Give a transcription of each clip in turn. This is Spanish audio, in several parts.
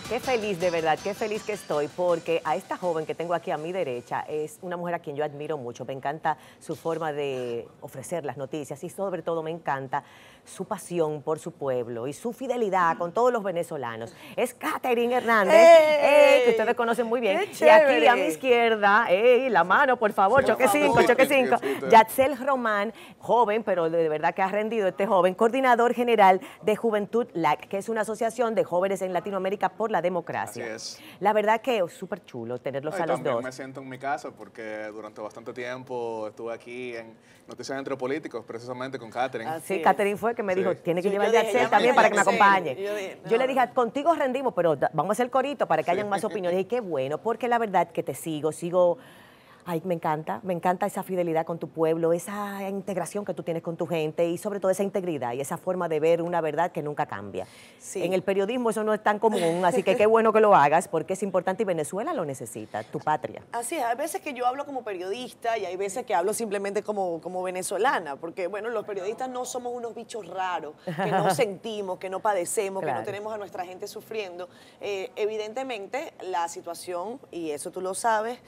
Qué feliz, de verdad, qué feliz que estoy, porque a esta joven que tengo aquí a mi derecha es una mujer a quien yo admiro mucho. Me encanta su forma de ofrecer las noticias y sobre todo me encanta su pasión por su pueblo y su fidelidad con todos los venezolanos. Es Katherine Hernández, que ustedes conocen muy bien. Y aquí a mi izquierda, la mano, por favor, choque 5, choque 5. Yatzel Román, joven, pero de verdad que ha rendido este joven, coordinador general de Juventud LAC, que es una asociación de jóvenes en Latinoamérica por la democracia. Así es. La verdad que es súper chulo tenerlos a los También dos. me siento en mi casa porque durante bastante tiempo estuve aquí en Noticias Entre Políticos, precisamente con Katherine. Sí, Katherine fue que me dijo, tiene que llevar a dije, Yatzel también para que me acompañe. Yo Yo le dije, contigo rendimos, pero vamos a hacer corito para que hayan más opiniones. Y qué bueno, porque la verdad que te sigo. Ay, me encanta esa fidelidad con tu pueblo, esa integración que tú tienes con tu gente y sobre todo esa integridad y esa forma de ver una verdad que nunca cambia. Sí. En el periodismo eso no es tan común, así que qué bueno que lo hagas porque es importante y Venezuela lo necesita, tu patria. Así es, hay veces que yo hablo como periodista y hay veces que hablo simplemente como venezolana, porque bueno, los periodistas no somos unos bichos raros, que no sentimos, que no padecemos, que no tenemos a nuestra gente sufriendo. Evidentemente la situación, y eso tú lo sabes,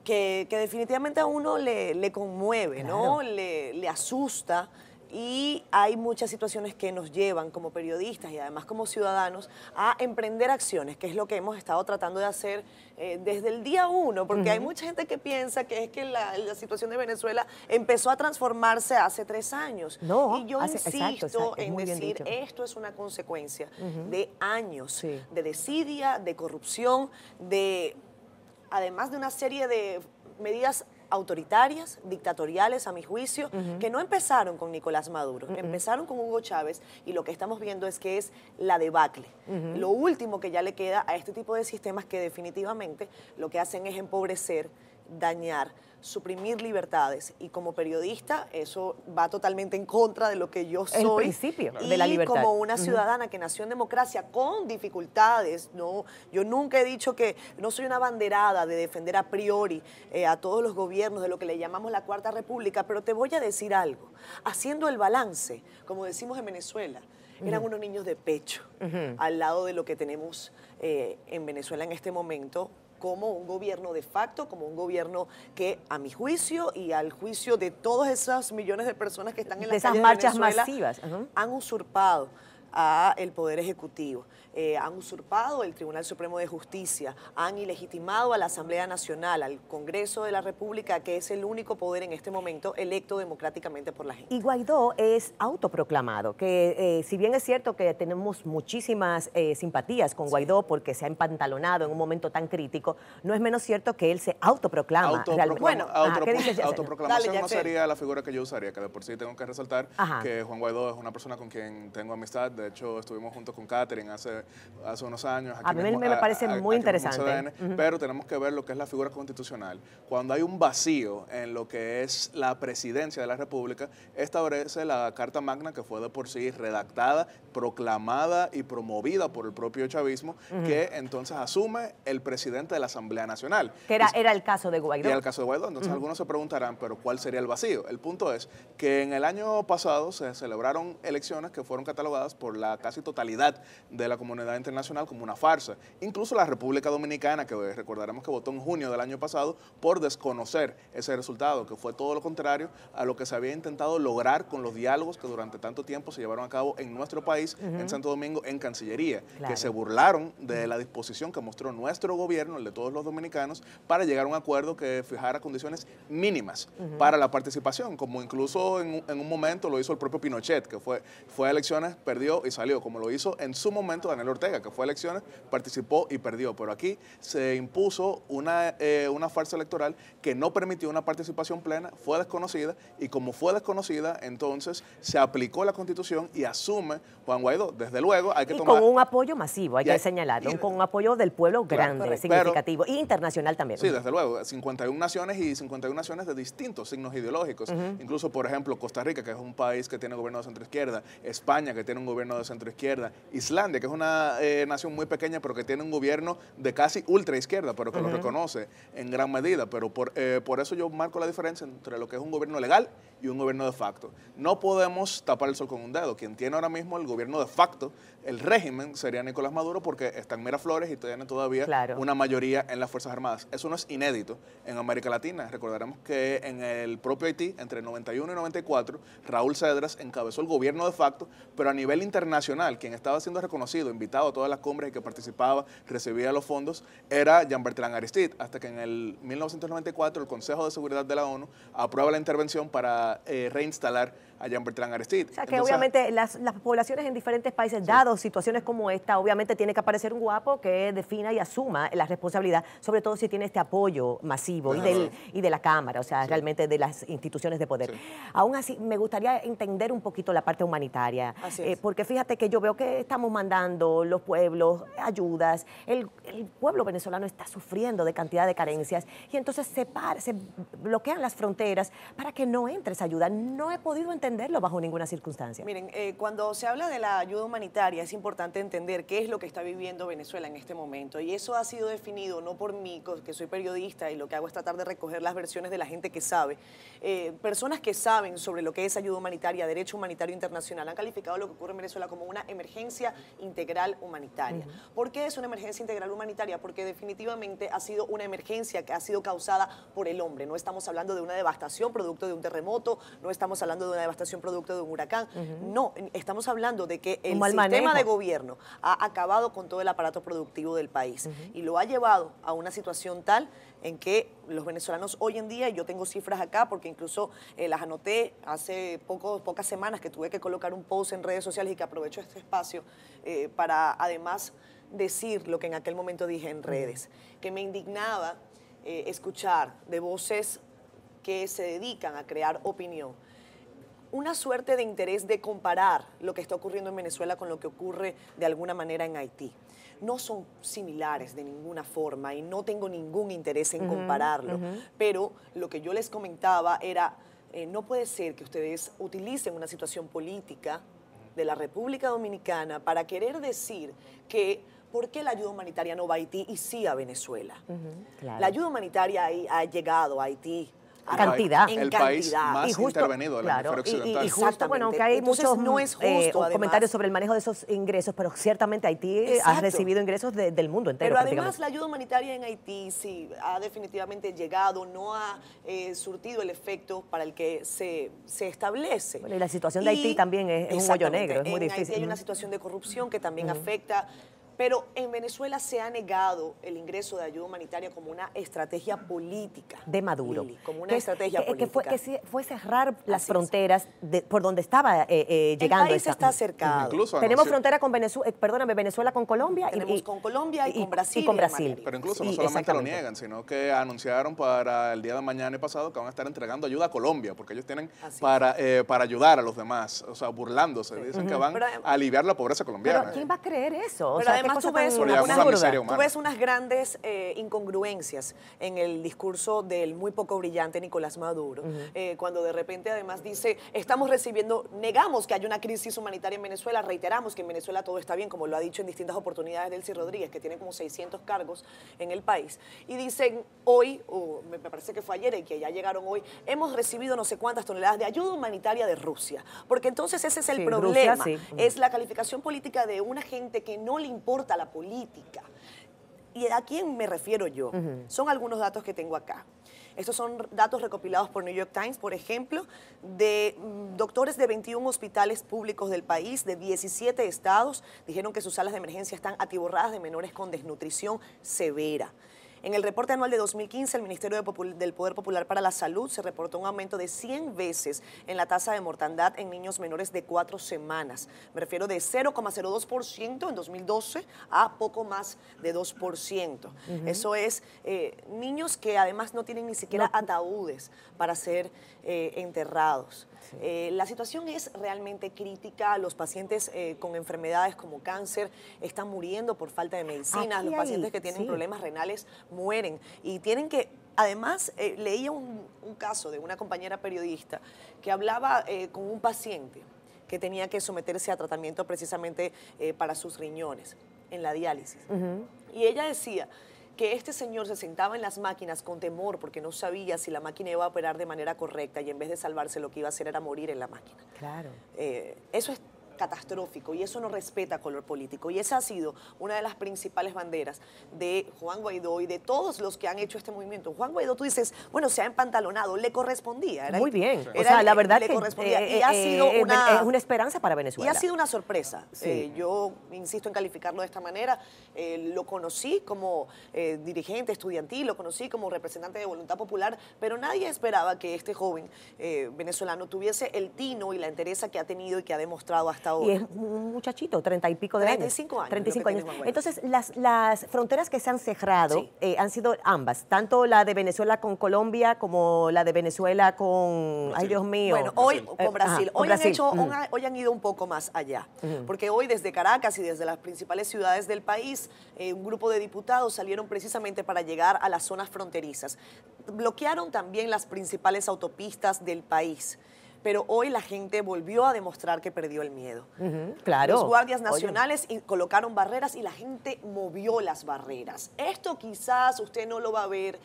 que definitivamente a uno le conmueve, ¿no? Le asusta. Y hay muchas situaciones que nos llevan como periodistas y además como ciudadanos a emprender acciones, que es lo que hemos estado tratando de hacer desde el día uno, porque hay mucha gente que piensa que es que la situación de Venezuela empezó a transformarse hace 3 años. No, y yo insisto en decir, dicho. esto es una consecuencia de años de desidia, de corrupción, además de una serie de medidas autoritarias, dictatoriales, a mi juicio, que no empezaron con Nicolás Maduro, empezaron con Hugo Chávez y lo que estamos viendo es que es la debacle. Lo último que ya le queda a este tipo de sistemas que definitivamente lo que hacen es empobrecer, dañar, suprimir libertades y como periodista eso va totalmente en contra de lo que yo soy. El principio de la libertad. Y como una ciudadana que nació en democracia con dificultades, ¿no? Yo nunca he dicho que no soy una abanderada de defender a priori a todos los gobiernos de lo que le llamamos la Cuarta República, pero te voy a decir algo. Haciendo el balance, como decimos en Venezuela, eran unos niños de pecho al lado de lo que tenemos en Venezuela en este momento, como un gobierno de facto, como un gobierno que, a mi juicio y al juicio de todas esas millones de personas que están en las calles de marchas Venezuela, masivas, han usurpado al Poder Ejecutivo, han usurpado el Tribunal Supremo de Justicia, han ilegitimado a la Asamblea Nacional, al Congreso de la República, que es el único poder en este momento electo democráticamente por la gente. Y Guaidó es autoproclamado, que si bien es cierto que tenemos muchísimas simpatías con Guaidó porque se ha empantalonado en un momento tan crítico, no es menos cierto que él se autoproclama. Autoproclamación no sería la figura que yo usaría, que de por sí tengo que resaltar que Juan Guaidó es una persona con quien tengo amistad. De hecho, estuvimos juntos con Katherine hace unos años. A mí me parece muy interesante. Pero tenemos que ver lo que es la figura constitucional. Cuando hay un vacío en lo que es la presidencia de la República, establece la Carta Magna, que fue de por sí redactada, proclamada y promovida por el propio chavismo, que entonces asume el presidente de la Asamblea Nacional. Que era el caso de Guaidó. Era el caso de Guaidó. Entonces algunos se preguntarán, pero ¿cuál sería el vacío? El punto es que en el año pasado se celebraron elecciones que fueron catalogadas por la casi totalidad de la comunidad internacional como una farsa. Incluso la República Dominicana, que recordaremos que votó en junio del año pasado por desconocer ese resultado, que fue todo lo contrario a lo que se había intentado lograr con los diálogos que durante tanto tiempo se llevaron a cabo en nuestro país, en Santo Domingo, en Cancillería, que se burlaron de la disposición que mostró nuestro gobierno, el de todos los dominicanos, para llegar a un acuerdo que fijara condiciones mínimas para la participación, como incluso en un momento lo hizo el propio Pinochet, que fue a elecciones, perdió y salió, como lo hizo en su momento Daniel Ortega, que fue a elecciones, participó y perdió. Pero aquí se impuso una farsa electoral que no permitió una participación plena, fue desconocida, y como fue desconocida, entonces se aplicó la Constitución y asume Juan Guaidó. Desde luego hay que tomar... con un apoyo masivo, hay que señalarlo, con un apoyo del pueblo grande, significativo, y internacional también. Sí, desde luego, 51 naciones y 51 naciones de distintos signos ideológicos. Incluso, por ejemplo, Costa Rica, que es un país que tiene gobierno de centro izquierda, España, que tiene un gobierno gobierno de centroizquierda. Islandia, que es una nación muy pequeña, pero que tiene un gobierno de casi ultraizquierda, pero que lo reconoce en gran medida. Pero por eso yo marco la diferencia entre lo que es un gobierno legal y un gobierno de facto. No podemos tapar el sol con un dedo. Quien tiene ahora mismo el gobierno de facto, el régimen, sería Nicolás Maduro, porque está en Miraflores y tiene todavía una mayoría en las Fuerzas Armadas. Eso no es inédito en América Latina. Recordaremos que en el propio Haití, entre 91 y 94, Raúl Cedras encabezó el gobierno de facto, pero a nivel internacional, quien estaba siendo reconocido, invitado a todas las cumbres y que participaba, recibía los fondos, era Jean-Bertrand Aristide, hasta que en el 1994 el Consejo de Seguridad de la ONU aprueba la intervención para reinstalar a Jean-Bertrand Aristide. O sea, que entonces, obviamente las poblaciones en diferentes países, dados situaciones como esta, obviamente tiene que aparecer un guapo que defina y asuma la responsabilidad, sobre todo si tiene este apoyo masivo y de la Cámara, o sea, realmente de las instituciones de poder. Aún así, me gustaría entender un poquito la parte humanitaria, porque fíjate que yo veo que estamos mandando los pueblos ayudas, el pueblo venezolano está sufriendo de cantidad de carencias y entonces se bloquean las fronteras para que no entre esa ayuda. No he podido entenderlo bajo ninguna circunstancia. Miren, cuando se habla de la ayuda humanitaria es importante entender qué es lo que está viviendo Venezuela en este momento, y eso ha sido definido no por mí, que soy periodista y lo que hago es tratar de recoger las versiones de la gente que sabe. Personas que saben sobre lo que es ayuda humanitaria, derecho humanitario internacional, han calificado lo que ocurre en Venezuela como una emergencia integral humanitaria. ¿Por qué es una emergencia integral humanitaria? Porque definitivamente ha sido una emergencia que ha sido causada por el hombre. No estamos hablando de una devastación producto de un terremoto, no estamos hablando de una devastación producto de un huracán, no, estamos hablando de que el sistema de gobierno ha acabado con todo el aparato productivo del país y lo ha llevado a una situación tal en que los venezolanos hoy en día, y yo tengo cifras acá porque incluso las anoté hace pocas semanas que tuve que colocar un post en redes sociales y que aprovecho este espacio para además decir lo que en aquel momento dije en redes, que me indignaba escuchar de voces que se dedican a crear opinión una suerte de interés de comparar lo que está ocurriendo en Venezuela con lo que ocurre de alguna manera en Haití. No son similares de ninguna forma y no tengo ningún interés en compararlo, pero lo que yo les comentaba era, no puede ser que ustedes utilicen una situación política de la República Dominicana para querer decir que ¿por qué la ayuda humanitaria no va a Haití y sí a Venezuela? La ayuda humanitaria ha llegado a Haití. El país más intervenido del hemisferio occidental. Y justo, bueno, aunque hay muchos comentarios sobre el manejo de esos ingresos, pero ciertamente Haití ha recibido ingresos del mundo entero. Pero además la ayuda humanitaria en Haití sí ha definitivamente llegado, no ha surtido el efecto para el que se establece. Bueno, y la situación de Haití también es un hoyo negro, es muy difícil. En Haití hay una situación de corrupción que también afecta. Pero en Venezuela se ha negado el ingreso de ayuda humanitaria como una estrategia política. De Maduro. Lili, como una estrategia política. Que fue cerrar las fronteras por donde estaba llegando. El país está cercado. Incluso, tenemos frontera con Venezuela, Venezuela con Colombia. Tenemos con Colombia y con Brasil. Y con Brasil. Pero incluso no solamente lo niegan, sino que anunciaron para el día de mañana y pasado que van a estar entregando ayuda a Colombia, porque ellos tienen para ayudar a los demás, o sea, burlándose. Dicen que van a aliviar la pobreza colombiana. Pero ¿quién va a creer eso? Pero además tú ves unas grandes incongruencias en el discurso del muy poco brillante Nicolás Maduro, cuando de repente además dice, negamos que haya una crisis humanitaria en Venezuela, reiteramos que en Venezuela todo está bien, como lo ha dicho en distintas oportunidades Delcy Rodríguez, que tiene como 600 cargos en el país, y dicen hoy, me parece que fue ayer y que ya llegaron hoy, hemos recibido no sé cuántas toneladas de ayuda humanitaria de Rusia, porque entonces ese es el problema, Rusia, es la calificación política de una gente que no le importa la política. ¿Y a quién me refiero yo? Son algunos datos que tengo acá. Estos son datos recopilados por New York Times, por ejemplo, de doctores de 21 hospitales públicos del país, de 17 estados, dijeron que sus salas de emergencia están atiborradas de menores con desnutrición severa. En el reporte anual de 2015, el Ministerio del Poder Popular para la Salud se reportó un aumento de 100 veces en la tasa de mortandad en niños menores de 4 semanas. Me refiero de 0,02% en 2012 a poco más de 2%. Eso es niños que además no tienen ni siquiera ataúdes para ser enterrados. La situación es realmente crítica. Los pacientes con enfermedades como cáncer están muriendo por falta de medicinas. Los pacientes que tienen problemas renales mueren y tienen que... Además, leía un caso de una compañera periodista que hablaba con un paciente que tenía que someterse a tratamiento precisamente para sus riñones, en la diálisis. Y ella decía que este señor se sentaba en las máquinas con temor porque no sabía si la máquina iba a operar de manera correcta y en vez de salvarse lo que iba a hacer era morir en la máquina. Claro. Eso es catastrófico y eso no respeta color político. Y esa ha sido una de las principales banderas de Juan Guaidó y de todos los que han hecho este movimiento. Juan Guaidó, tú dices, bueno, se ha empantalonado, le correspondía. Muy bien. O sea, la verdad le que correspondía. Y ha sido es una esperanza para Venezuela. Y ha sido una sorpresa. Sí. Yo insisto en calificarlo de esta manera. Lo conocí como dirigente estudiantil, lo conocí como representante de Voluntad Popular, pero nadie esperaba que este joven venezolano tuviese el tino y la entereza que ha tenido y que ha demostrado hasta ahora. Y es un muchachito, 30 y pico de 35 años. 35 años. Entonces, las fronteras que se han cerrado han sido ambas, tanto la de Venezuela con Colombia como la de Venezuela con, Brasil. Ay Dios mío. Bueno, hoy con Brasil. Con Brasil. Hoy han ido un poco más allá, porque hoy desde Caracas y desde las principales ciudades del país, un grupo de diputados salieron precisamente para llegar a las zonas fronterizas. Bloquearon también las principales autopistas del país. Pero hoy la gente volvió a demostrar que perdió el miedo. Claro. Los guardias nacionales colocaron barreras y la gente movió las barreras. Esto quizás usted no lo va a ver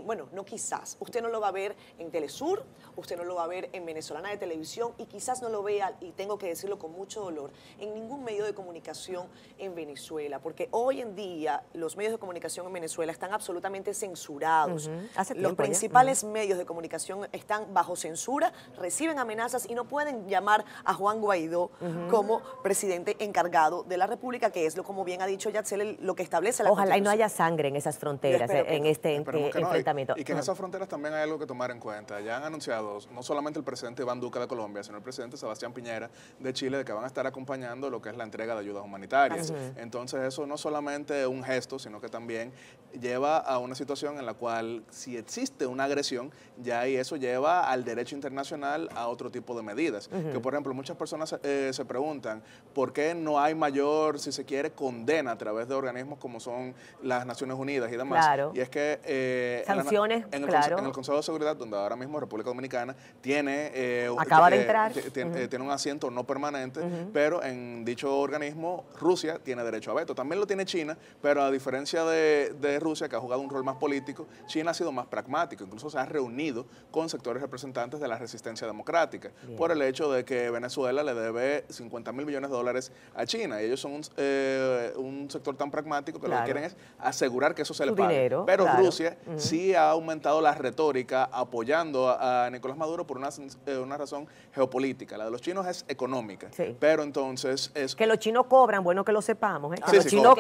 bueno, no quizás, usted no lo va a ver en Telesur, usted no lo va a ver en Venezolana de Televisión y quizás no lo vea, y tengo que decirlo con mucho dolor, en ningún medio de comunicación en Venezuela, porque hoy en día los medios de comunicación en Venezuela están absolutamente censurados. Los principales medios de comunicación están bajo censura, reciben amenazas y no pueden llamar a Juan Guaidó como presidente encargado de la República, que es como bien ha dicho Yatzel, lo que establece la Ojalá y no Constitución. haya sangre en esas fronteras, en este enfrentamiento. Y que en esas fronteras también hay algo que tomar en cuenta. Ya han anunciado no solamente el presidente Iván Duque de Colombia, sino el presidente Sebastián Piñera de Chile, de que van a estar acompañando lo que es la entrega de ayudas humanitarias. Entonces eso no solamente es un gesto, sino que también lleva a una situación en la cual si existe una agresión, ya ahí eso lleva al derecho internacional a otro tipo de medidas. Que por ejemplo muchas personas se preguntan por qué no hay mayor, si se quiere, condena a través de organismos como son las Naciones Unidas y demás. Claro. Y es que sanciones, en el Consejo de Seguridad, donde ahora mismo República Dominicana tiene acaba de entrar, tiene un asiento no permanente, pero en dicho organismo Rusia tiene derecho a veto. También lo tiene China, pero a diferencia de Rusia, que ha jugado un rol más político, China ha sido más pragmático. Incluso se ha reunido con sectores representantes de la resistencia democrática por el hecho de que Venezuela le debe 50.000 millones de dólares a China. Y ellos son un sector tan pragmático que lo que quieren es asegurar que eso se le pague. Dinero, pero Rusia sí ha aumentado la retórica apoyando a Nicolás Maduro por una razón geopolítica. La de los chinos es económica. Pero entonces es... Que los chinos cobran, bueno que lo sepamos. Sí, los chinos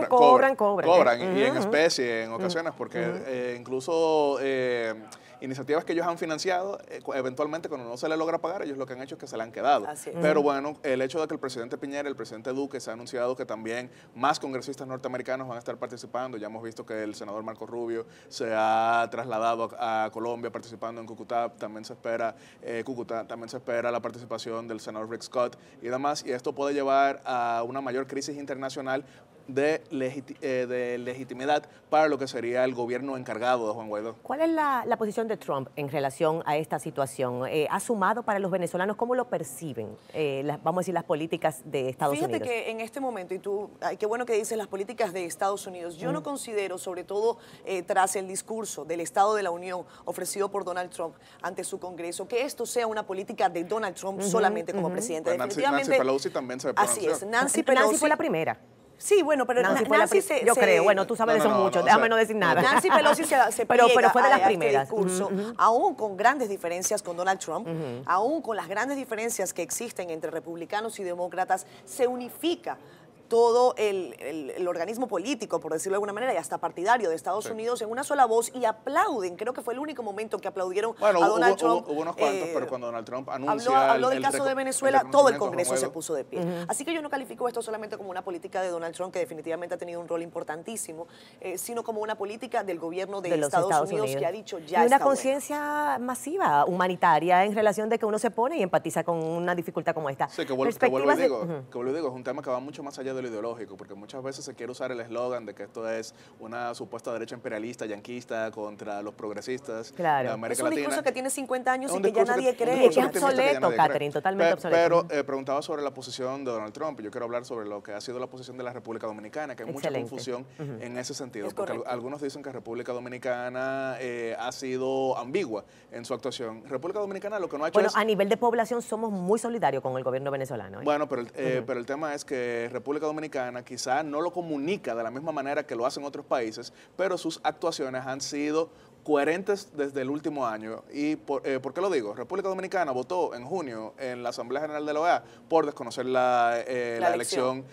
cobran. Y en especie en ocasiones, porque incluso iniciativas que ellos han financiado, eventualmente cuando no se les logra pagar, ellos lo que han hecho es que se la han quedado. Pero bueno, el hecho de que el presidente Piñera, el presidente Duque, se ha anunciado que también más congresistas norteamericanos van a estar participando. Ya hemos visto que el senador Marco Rubio se ha trasladado a Colombia participando en Cúcuta. También se espera la participación del senador Rick Scott y demás. Y esto puede llevar a una mayor crisis internacional de legitimidad para lo que sería el gobierno encargado de Juan Guaidó. ¿Cuál es la posición de Trump en relación a esta situación? ¿Ha sumado para los venezolanos? ¿Cómo lo perciben, vamos a decir, las políticas de Estados Unidos? Fíjate que en este momento, y tú, qué bueno que dices las políticas de Estados Unidos, yo no considero, sobre todo tras el discurso del Estado de la Unión ofrecido por Donald Trump ante su Congreso, que esto sea una política de Donald Trump solamente como presidente. Pues Nancy Pelosi también se pronunció. Así es, Nancy Pelosi fue la primera. Sí, bueno, pero Nancy yo creo, bueno, tú sabes de eso mucho, déjame no decir nada. Nancy Pelosi se pero pliega fue de las a primeras. este discurso, aún con grandes diferencias con Donald Trump, aún con las grandes diferencias que existen entre republicanos y demócratas, se unifica todo el organismo político, por decirlo de alguna manera, y hasta partidario de Estados Unidos en una sola voz y aplauden. Creo que fue el único momento que aplaudieron a Donald Trump. Hubo unos cuantos, pero cuando Donald Trump anuncia habló del caso de Venezuela, todo el Congreso se puso de pie. Así que yo no califico esto solamente como una política de Donald Trump, que definitivamente ha tenido un rol importantísimo, sino como una política del gobierno de Estados Unidos que ha dicho ya y una conciencia masiva, humanitaria, en relación de que uno se pone y empatiza con una dificultad como esta. Sí, que vuelvo y digo, es un tema que va mucho más allá del lo ideológico, porque muchas veces se quiere usar el eslogan de que esto es una supuesta derecha imperialista, yanquista contra los progresistas de América Latina. Es un discurso que tiene 50 años y un que ya discurso nadie cree. Es obsoleto, Catherine, totalmente obsoleto. Pero preguntaba sobre la posición de Donald Trump, y yo quiero hablar sobre lo que ha sido la posición de la República Dominicana, que hay mucha confusión en ese sentido, porque algunos dicen que República Dominicana ha sido ambigua en su actuación. República Dominicana lo que no ha hecho es... a nivel de población somos muy solidarios con el gobierno venezolano. Bueno, pero el tema es que República Dominicana quizá no lo comunica de la misma manera que lo hacen otros países, pero sus actuaciones han sido coherentes desde el último año. ¿Y por qué lo digo? República Dominicana votó en junio en la Asamblea General de la OEA por desconocer la elección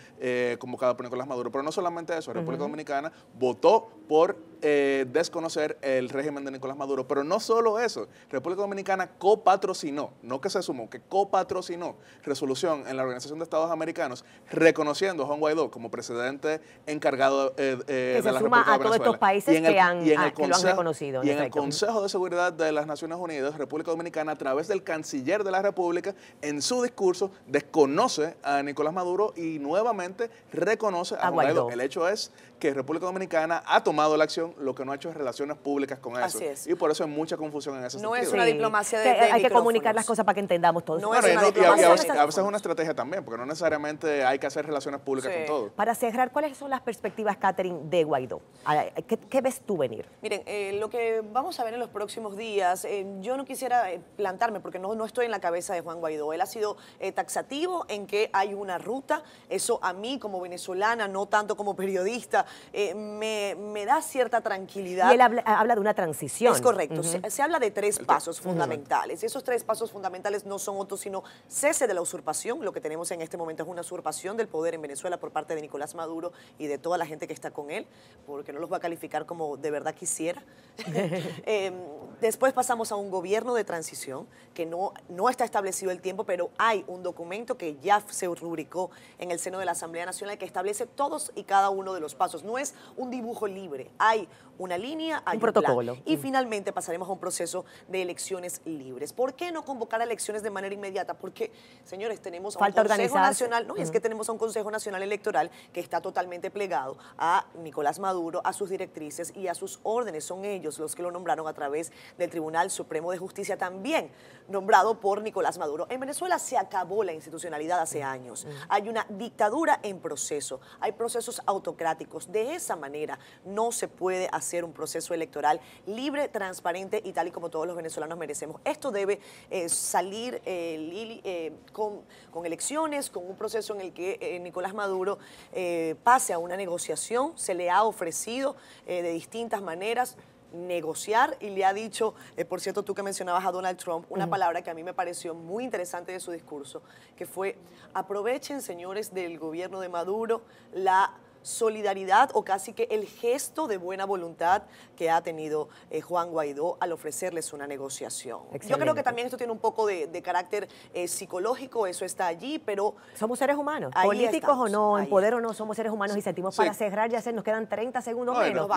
convocada por Nicolás Maduro. Pero no solamente eso, República Dominicana votó por desconocer el régimen de Nicolás Maduro. Pero no solo eso, República Dominicana copatrocinó, no que se sumó, que copatrocinó resolución en la Organización de Estados Americanos reconociendo a Juan Guaidó como presidente encargado de la República de Venezuela. Que se suma a todos estos países que lo han reconocido. Y en el Consejo de Seguridad de las Naciones Unidas, República Dominicana, a través del canciller de la República, en su discurso desconoce a Nicolás Maduro y nuevamente reconoce a Juan Guaidó. El hecho es que República Dominicana ha tomado la acción, lo que no ha hecho es relaciones públicas con eso. Así es. Y por eso hay mucha confusión en ese sentido. No es una diplomacia de hay que comunicar las cosas para que entendamos todos. No Bueno, es una y diplomacia a veces es una estrategia también, porque no necesariamente hay que hacer relaciones públicas con todo. Para cerrar, ¿cuáles son las perspectivas, Catherine, de Guaidó? ¿Qué ves tú venir? Miren, lo que vamos a ver en los próximos días, yo no quisiera plantarme porque no estoy en la cabeza de Juan Guaidó. Él ha sido taxativo en que hay una ruta. Eso a mí como venezolana, no tanto como periodista, me da cierta tranquilidad. Y él habla de una transición. Es correcto. Se habla de 3 pasos fundamentales. Esos 3 pasos fundamentales no son otros sino cese de la usurpación. Lo que tenemos en este momento es una usurpación del poder en Venezuela por parte de Nicolás Maduro y de toda la gente que está con él, porque no los voy a calificar como de verdad quisiera. Después pasamos a un gobierno de transición que no está establecido el tiempo, pero hay un documento que ya se rubricó en el seno de la Asamblea Nacional que establece todos y cada uno de los pasos. No es un dibujo libre, hay una línea, hay un protocolo. Plan. Y finalmente pasaremos a un proceso de elecciones libres. ¿Por qué no convocar elecciones de manera inmediata? Porque, señores, tenemos a un Consejo Nacional, no, es que tenemos a un Consejo Nacional Electoral que está totalmente plegado a Nicolás Maduro, a sus directrices y a sus órdenes. Son ellos los que lo nombraron a través del Tribunal Supremo de Justicia, también nombrado por Nicolás Maduro. En Venezuela se acabó la institucionalidad hace años. Hay una dictadura en proceso, hay procesos autocráticos. De esa manera no se puede hacer un proceso electoral libre, transparente y tal y como todos los venezolanos merecemos. Esto debe salir con elecciones, con un proceso en el que Nicolás Maduro pase a una negociación. Se le ha ofrecido de distintas maneras negociar y le ha dicho, por cierto, tú que mencionabas a Donald Trump, una palabra que a mí me pareció muy interesante de su discurso, que fue: aprovechen, señores del gobierno de Maduro, la solidaridad o casi que el gesto de buena voluntad que ha tenido Juan Guaidó al ofrecerles una negociación. Excelente. Yo creo que también esto tiene un poco de carácter psicológico, eso está allí, pero... Somos seres humanos, políticos o no, en poder o no, somos seres humanos y sentimos para cerrar, ya nos quedan 30 segundos menos.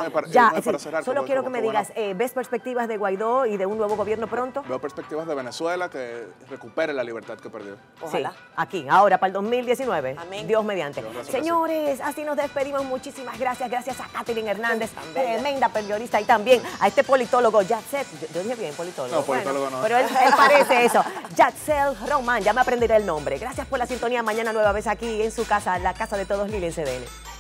Solo quiero que me digas, ¿ves perspectivas de Guaidó y de un nuevo gobierno pronto? Veo perspectivas de Venezuela que recupere la libertad que perdió. Ojalá. Sí, aquí, ahora, para el 2019. Amén. Dios mediante. Señores, así nos despedimos. Muchísimas gracias. Gracias a Catherine Hernández, tremenda periodista, y también a este politólogo, Yatzel. Yo dije bien politólogo. No, politólogo no. Pero él parece eso. Yatzel Román, ya me aprenderé el nombre. Gracias por la sintonía. Mañana nueva vez aquí en su casa, la casa de todos, Lili en CDN.